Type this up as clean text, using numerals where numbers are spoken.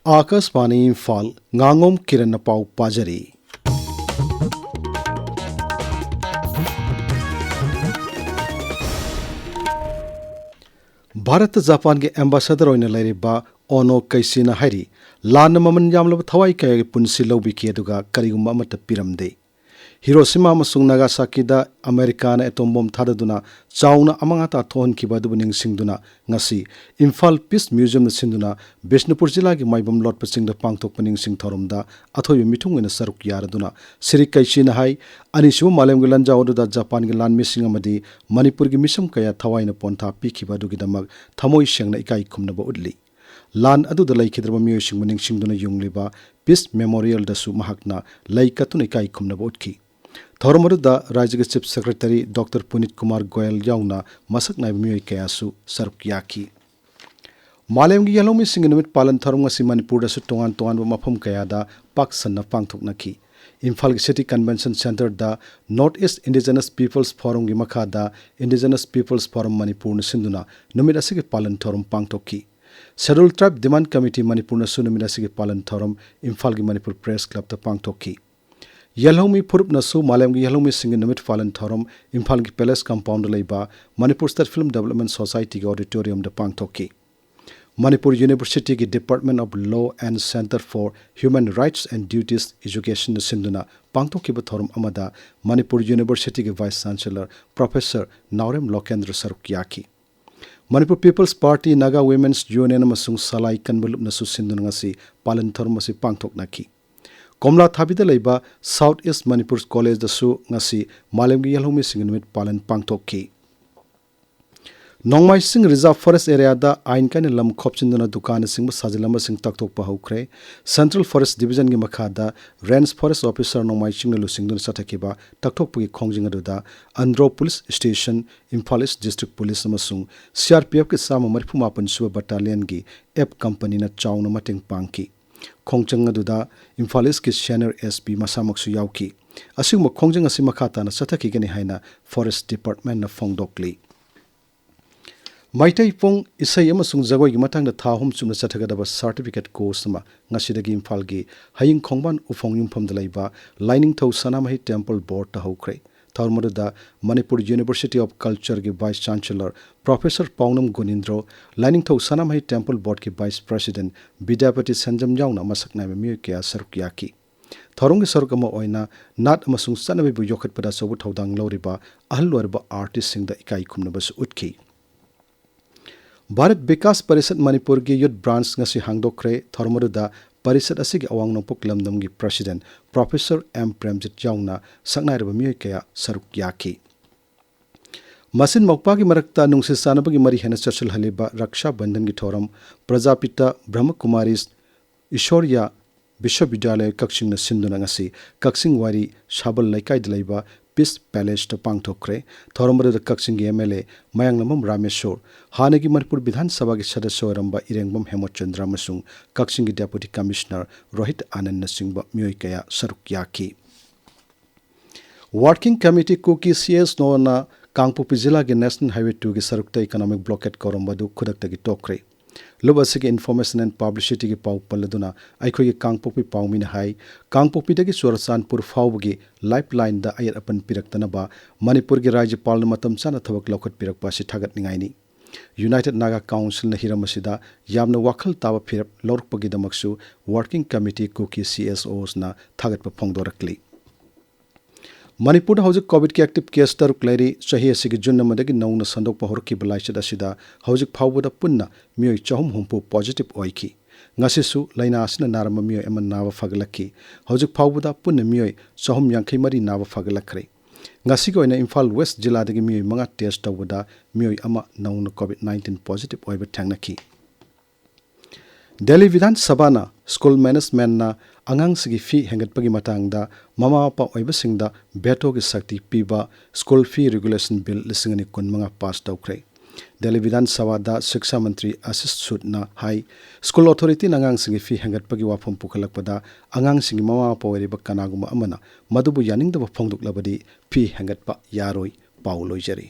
Akashvani Imphal Ngangom Kiran पाउ पाजरी Bharat Japan के ambassador होने लैरिबा ओनो कैसिना हाइरी लान ममन यामलब थवाई कय पुनसि लौबिखि अदुगा करिगुम्बा अमत पिरमदे हिरोशिमा अमसुंग नागासाकीदा अमेरिकाना एटोम बम थाददुना चाउना अमंगाता थोहनखिबा अदुबु निंगसिंगदुना ngasi इम्फाल पीस म्यूजियम न सिंदुना बिष्णुपुर जिला की माइबम लॉटपसिंग पांगथोकपा निंगसिंग थौरमदा अथोय मिथुंगना सरुक यारदुना सिरि कैसिना हाई अनिसुब मालेम गे लंजावदुदा जापान के लान मिसिंग अमदी मणिपुर की मिसम कया थवाइना पोंथा पिखिबा अदुगिदमक थमोय सेंगना इकाई खुमनबा उदली लान अदुदा लैखिद्रबा मियोसिंग निंगसिंगदुना युंगलिबा पीस मेमोरियल दसु महकना लैकतुन इकाई खुमनबा उदखि थौरमरुदा राज्य के chief secretary doctor Puneet Kumar Goyal याउना मसक नाइब मियोय कयासु सरुक याखि मालेम की यलोमी सिंग नुमित पालन थौरम ngasi मणिपुर दसु तोंगान तोंगान मफम कयादा पाक सन्ना पांगथोकनाखि इम्फाल की सिटी कन्वेंशन सेंटर दा North East indigenous peoples forum की मखादा इंडिजिनस पीपल्स फोरम मणिपुर न सिंदुना नुमित असिगे पालन थौरम पांगथोकि schedule tribe demand committee Manipur न सु नुमित असिगे पालन थौरम इम्फाल की मणिपुर प्रेस क्लब दा पांगथोकि यलहोमी फुरुप नसु मालेम की यलहोमी सिंग नुमित पालन थौरम इम्फाल की पैलेस कंपाउंड लेबा Manipur state film development society के ऑडिटोरियम दा पांगथोकि मणिपुर यूनिवर्सिटी की department of law and centre for human rights and duties education सिंधुना पांगथोकिबा थौरम अमदा मणिपुर यूनिवर्सिटी के vice chancellor professor Nawarem Lokendra सरुक याखि Manipur peoples party Naga women's union अमसुंग सलाई कन्बलुप नसु सिंधुना ngasi पालन थौरम असी पांगथोकनाखि कोमला थाबिदा लेबा साउथ ईस्ट मणिपुर कॉलेज दसु ngasi मालेम की यलहोमी सिंग नुमित पालन पांगथोकि Nongmaiching reserve forest area दा आइन का लम खोपचिंदना दुकान सिंग साजिलम सिंग तकथोकपा हौख्रे सेंट्रल फॉरेस्ट डिवीजन की मखादा range forest officer Nongmaiching लुसिंगदुन सथकिबा तकथोकपगी खोंजिंग अदुदा Andro police station Imphal east district police अमसुंग सीआरपीएफ के साम 34 सुब बटालियन की एप कंपनी न चाउना मटेंग पांगकी खोंचंग अदुदा इम्फाल ईस्ट की सीनियर एसपी मसामक्सु यावकी असिगम खोंजिंग असि मखाताना सथकिगनि हाइना फॉरेस्ट डिपार्टमेंट न फोंगदोकली माइटै पोंग इसै अमसुंग जगोई की मतंग थाहुम चुमना चथगदबा सर्टिफिकेट कोर्स मा ngasiदगी इम्फाल की हयिंग खोंगबान उफोंग युमफम दलैबा लाइनिंग थौ सनामहि टेंपल बोर्ड ता हौख्रे थौरमरुदा मणिपुर यूनिवर्सिटी ऑफ कल्चर की वाइस चांसलर प्रोफेसर पौनम गुनिंद्रो लाइनिंग थौ सनामहि टेंपल बोर्ड की वाइस प्रेसिडेंट विद्यापति संजम याउना मसकनाय मिय कया सरुक याकी थौरंग सरुक अमा ओइना नाट अमसुंग सनबेबु योखतपदा सबु थौदांग लौरिबा अहलवरबा आर्टिस्ट सिंग द इकाई खुमनबस उठखि भारत विकास परिषद मणिपुर की यूथ ब्रांच ngasi हांगदोखरे थौरमरुदा परिषद असिगे अवांग नोंपोक लमदम की प्रेसिडेंट प्रोफेसर एम प्रेमजित याउना सकनायरबा मिय कया सरुक याखि मसिन मौपा की मरक्ता नुंगसि सानबगी मरी हेन चर्चल हलिबा रक्षा बंधन की थौरम प्रजापिता ब्रह्म कुमारी ईश्वरिया विश्वविद्यालय कक्सिंग न सिंधुना ngasi कक्सिंग वारी शाबल लैकाई दलैबा पीस पैलेस तो पांगथोखरे थौरमरुद कक्सिंग की एमएलए मयांगलमम रामेश्वर हाने की मणिपुर विधानसभा के सदस्य ओरंबा इरेंगबम हेमचंद्र मसुंग कक्सिंग की डेप्यूटी कमिश्नर रोहित आनंद सिंह मियोय कया सरुक याखि वर्किंग कमिटी को की सीएस नोना कांगपुपी जिला के नेशनल हाईवे 2 की सरुकता इकोनॉमिक ब्लॉकेट कौरंबदु खुदक्तगी तोखरे लुबसिगे इन्फॉर्मेशन एंड पब्लिसिटी की पाउ पल्लदुना अखोई कांगपोपी पाउमिन हाई कांगपोपीदगी चुरचानपुर फाउबगी लाइफलाइन दा अयर अपन पिरक्तनबा मणिपुर की राज्यपाल मतम चाना थबक लौखत पिरक्पा सि थागतनिंगाइनी यूनाइटेड नागा काउंसिल न हिरमसिदा यामना वाखल ताबा फिरप लौरपगीदमक्सु वर्किंग कमिटी कुकी सीएसओस ना थागतपा फोंगदोरक्ली मणिपुर हौजिक कोविड की एक्टिव केस तरुक लैरी चही असिगी जुन नमदगी नौना संदोकपा होरखिबा लाइचद असिदा हौजिक फाउबदा पुन्ना मियोय चहुम हुम्पु पॉजिटिव ओइखि ngasisu laina asina narama miyoy ama nawa fagalakki hojik फाउबदा पुन्ना मियोय चहुम यांखै मरी नावा फागलखरे ngasi ko ina Imphal West जिला दगी मियोय मंगा टेस्ट तौबदा मियोय अमा नौना Covid 19 positive ओइबा थांगनखि Delhi Vidhan Sabha school management अंगांग सिगी फी हेंगटपगी मतंगदा ममा पापा ओइबसिंगदा बेटो की शक्ति पीबा स्कूल फी रेगुलेशन बिल 2019 पास तौखरे दिल्ली विधान सभा शिक्षा मंत्री आशीष सूदना हाई स्कूल अथॉरिटी अंगांग सिगी फी हेंगटपगी वाफम पुखलकपदा अंगांग सिगी ममा पापा ओइरिबा कनागुमा अमना मदुबु यानिंगदबा फोंदुकलबदी फी हेंगटपा यारोय पाउ लोइजरी।